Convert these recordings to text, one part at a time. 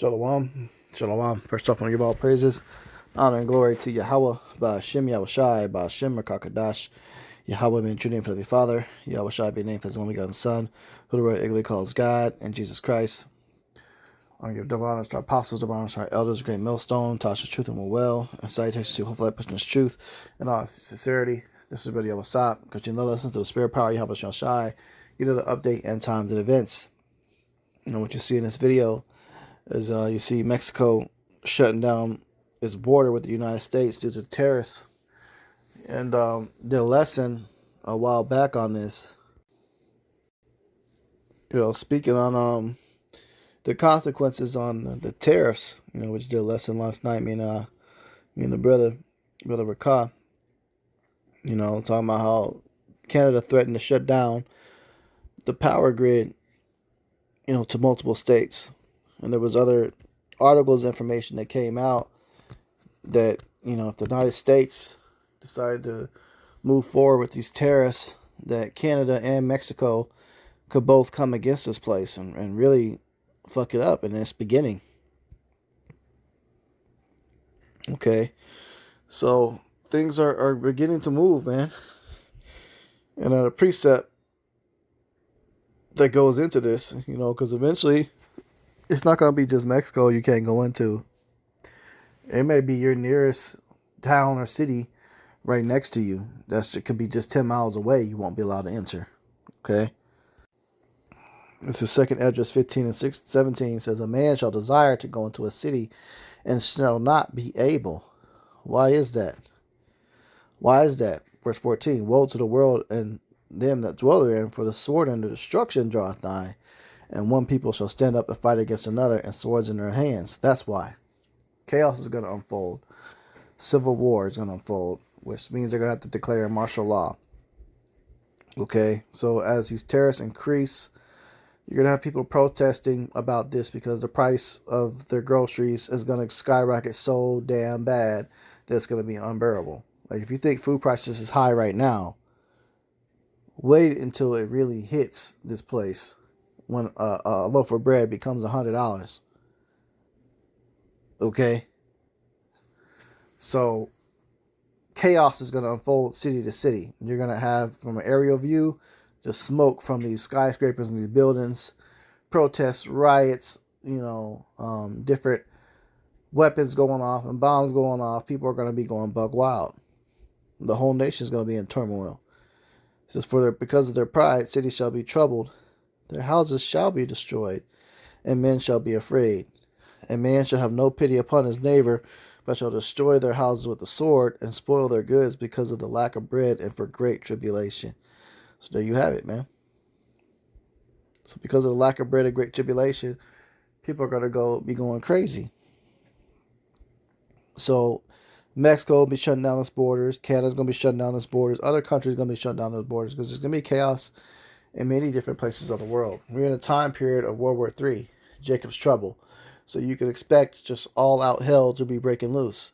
Shalom. Shalom. First off, I want to give all praises, honor, and glory to Yahweh, Ba'ashem Yahushai, Ba'ashem Rakakadash, Yahweh being true name for the Father, Yahushai being named for his only begotten Son, who the word Igly calls God, and Jesus Christ. I want to give double honors to our apostles, double honors to our elders, great millstone, Tasha's truth and will well, and salutations to hopefully that person's truth and all sincerity. This is Brother Yahweh, because you know lessons to the spirit power, Yahweh Shai. You know the update and times and events. You know what you see in this video is you see Mexico shutting down its border with the United States due to tariffs. And did a lesson a while back on this. Speaking on the consequences on the tariffs. Which did a lesson last night. Me and the brother Rakah. Talking about how Canada threatened to shut down the power grid. To multiple states. And there was other articles, information that came out that, if the United States decided to move forward with these tariffs, that Canada and Mexico could both come against this place and really fuck it up in its beginning. Okay. So things are beginning to move, man. And a precept that goes into this, because eventually it's not going to be just Mexico you can't go into. It may be your nearest town or city right next to you. That could be just 10 miles away. You won't be allowed to enter. Okay? This is 2nd Esdras 15 and 17 says, a man shall desire to go into a city and shall not be able. Why is that? Why is that? Verse 14, woe to the world and them that dwell therein, for the sword and the destruction draweth nigh. And one people shall stand up and fight against another, and swords in their hands. That's why. Chaos is going to unfold. Civil war is going to unfold, which means they're going to have to declare martial law. Okay, so as these tariffs increase, you're going to have people protesting about this because the price of their groceries is going to skyrocket so damn bad that it's going to be unbearable. Like, if you think food prices is high right now, wait until it really hits this place. When a loaf of bread becomes $100. Okay? So, chaos is going to unfold city to city. You're going to have, from an aerial view, just smoke from these skyscrapers and these buildings, protests, riots, different weapons going off and bombs going off. People are going to be going buck wild. The whole nation is going to be in turmoil. It says, because of their pride, cities shall be troubled. Their houses shall be destroyed, and men shall be afraid. And man shall have no pity upon his neighbor, but shall destroy their houses with the sword, and spoil their goods because of the lack of bread and for great tribulation. So there you have it, man. So because of the lack of bread and great tribulation, people are going to be going crazy. So Mexico will be shutting down its borders. Canada's going to be shutting down its borders. Other countries are going to be shutting down its borders because there's going to be chaos in many different places of the world. We're in a time period of World War III, Jacob's Trouble. So you can expect just all-out hell to be breaking loose.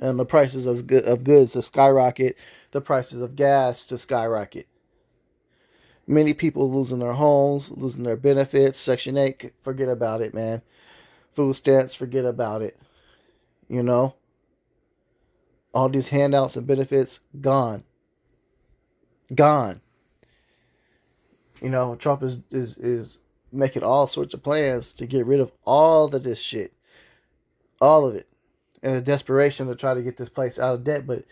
And the prices of goods to skyrocket, the prices of gas to skyrocket. Many people losing their homes, losing their benefits. Section 8, forget about it, man. Food stamps, forget about it. All these handouts and benefits, gone. Gone. Trump is making all sorts of plans to get rid of all of this shit. All of it. In a desperation to try to get this place out of debt, but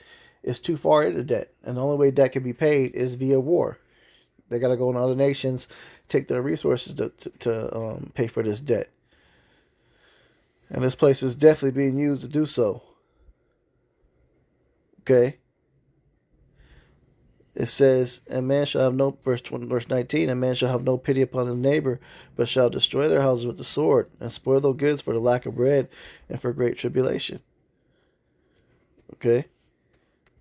it's too far into debt. And the only way debt can be paid is via war. They got to go in other nations, take their resources to pay for this debt. And this place is definitely being used to do so. Okay? It says, and man shall have no, verse 19, and man shall have no pity upon his neighbor, but shall destroy their houses with the sword, and spoil their goods for the lack of bread, and for great tribulation. Okay?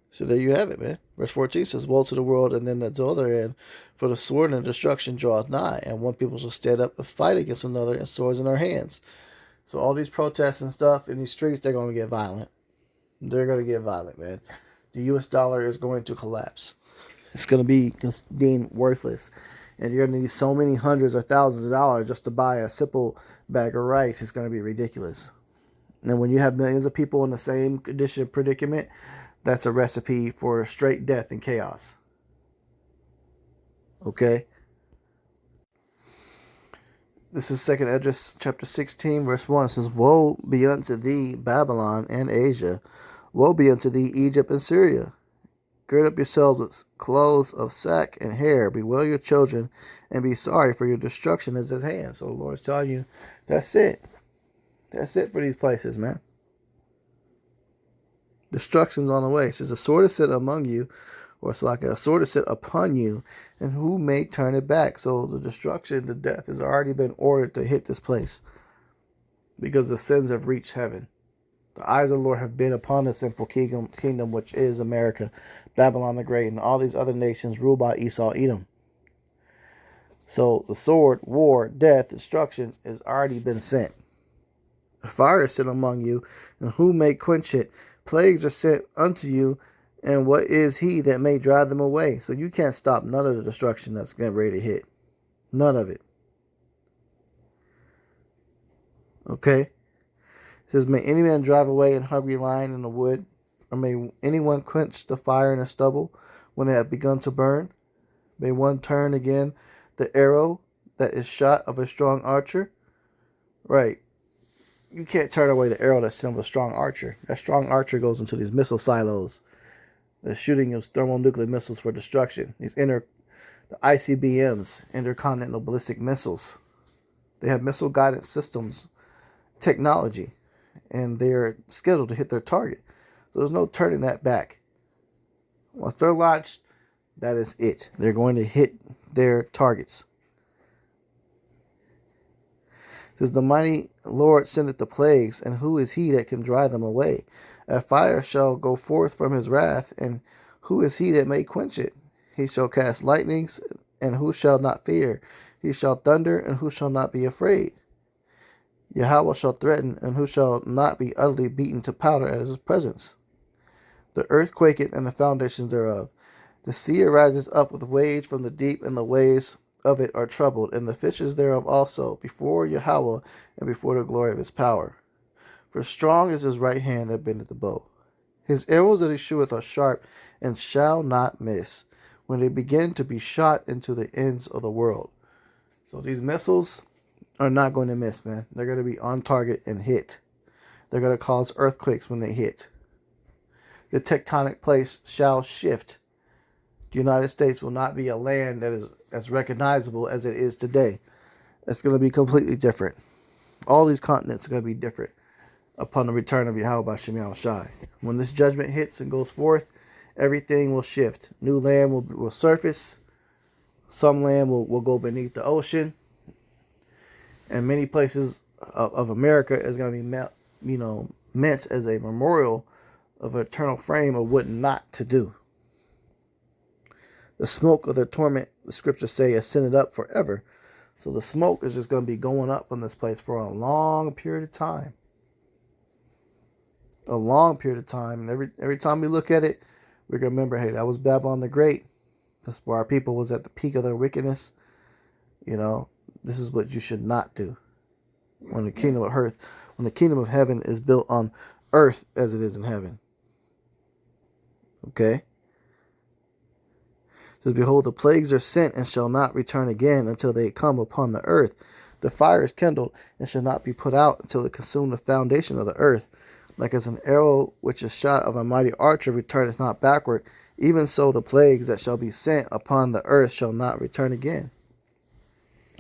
So there you have it, man. Verse 14 says, woe to the world, and them that dwell therein, for the sword and destruction draweth nigh, and one people shall stand up and fight against another, and swords in their hands. So all these protests and stuff in these streets, they're going to get violent. They're going to get violent, man. The U.S. dollar is going to collapse. It's going to be deemed worthless. and you're going to need so many hundreds or thousands of dollars just to buy a simple bag of rice, it's going to be ridiculous. And when you have millions of people in the same condition predicament, that's a recipe for straight death and chaos. Okay? This is 2nd Esdras chapter 16, verse 1. It says, Woe be unto thee, Babylon and Asia. Woe be unto thee, Egypt and Syria. Gird up yourselves with clothes of sack and hair. Bewail your children, and be sorry, for your destruction is at hand. So the Lord's telling you, that's it. That's it for these places, man. Destruction's on the way. It says, a sword is set among you, or it's like a sword is set upon you, and who may turn it back? So the destruction, the death has already been ordered to hit this place because the sins have reached heaven. The eyes of the Lord have been upon the sinful kingdom, which is America, Babylon the Great, and all these other nations ruled by Esau, Edom. So the sword, war, death, destruction has already been sent. The fire is set among you, and who may quench it? Plagues are sent unto you, and what is he that may drive them away? So you can't stop none of the destruction that's getting ready to hit. None of it. Okay? It says, may any man drive away an hungry lion in the wood, or may anyone quench the fire in the stubble when it hath begun to burn? May one turn again the arrow that is shot of a strong archer? Right. You can't turn away the arrow that's sent of a strong archer. That strong archer goes into these missile silos. They're shooting those thermonuclear missiles for destruction. The ICBMs, intercontinental ballistic missiles. They have missile guidance systems, technology, and they're scheduled to hit their target. So there's no turning that back. Once they're launched, that is it. They're going to hit their targets. It says, the mighty Lord sendeth the plagues, and who is he that can drive them away? A fire shall go forth from his wrath, and who is he that may quench it? He shall cast lightnings, and who shall not fear? He shall thunder, and who shall not be afraid? Yahweh shall threaten, and who shall not be utterly beaten to powder at his presence? The earth quaketh, and the foundations thereof. The sea arises up with waves from the deep, and the waves of it are troubled, and the fishes thereof also, before Yahweh, and before the glory of his power. For strong is his right hand that bendeth the bow. His arrows that he sheweth are sharp, and shall not miss, when they begin to be shot into the ends of the world. So these missiles are not going to miss, man. They're going to be on target and hit. They're going to cause earthquakes when they hit. The tectonic plates shall shift. The United States will not be a land that is as recognizable as it is today. It's going to be completely different. All these continents are going to be different upon the return of Yahweh B'Shem Yahushai. When this judgment hits and goes forth, everything will shift. New land will surface. Some land will go beneath the ocean. And many places of America is going to be meant as a memorial of an eternal frame of what not to do. The smoke of their torment, the scriptures say, ascended up forever. So the smoke is just going to be going up from this place for a long period of time. A long period of time. And every time we look at it, we can remember, hey, that was Babylon the Great. That's where our people was at the peak of their wickedness. This is what you should not do. When the kingdom of heaven is built on earth as it is in heaven. Okay? It says, behold, the plagues are sent and shall not return again until they come upon the earth. The fire is kindled and shall not be put out until it consume the foundation of the earth. Like as an arrow which is shot of a mighty archer returneth not backward, even so the plagues that shall be sent upon the earth shall not return again.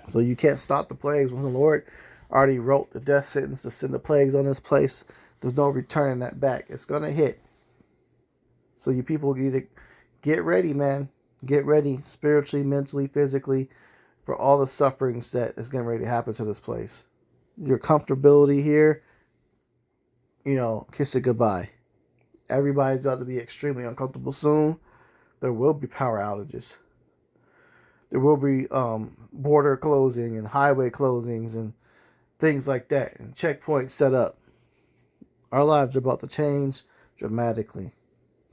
So you can't stop the plagues. When the Lord already wrote the death sentence to send the plagues on this place, there's no returning that back. It's going to hit. So you people need to get ready, man. Get ready spiritually, mentally, physically for all the sufferings that is getting ready to happen to this place. Your comfortability here, kiss it goodbye. Everybody's about to be extremely uncomfortable soon. There will be power outages. There will be border closing and highway closings and things like that, and checkpoints set up. Our lives are about to change dramatically,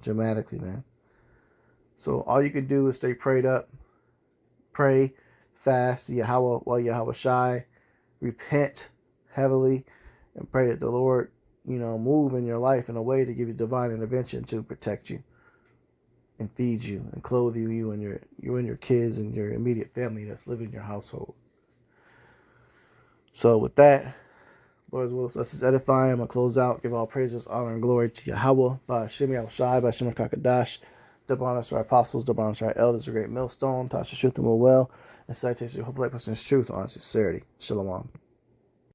man. So all you can do is stay prayed up, pray, fast Yahweh while Yahweh shy, repent heavily, and pray that the Lord, move in your life in a way to give you divine intervention to protect you and feed you and clothe you and your kids and your immediate family that's living in your household. So with that, Lord's will, let's just edify. I'm going to close out. Give all praises, honor, and glory to Yahweh, by Hashem Yahushai, by Hashem HaKakadash, double honors to our apostles, double honors to our elders, a great millstone, touch the truth and will well, and citation, hopefully, person's truth, honest sincerity. Shalom.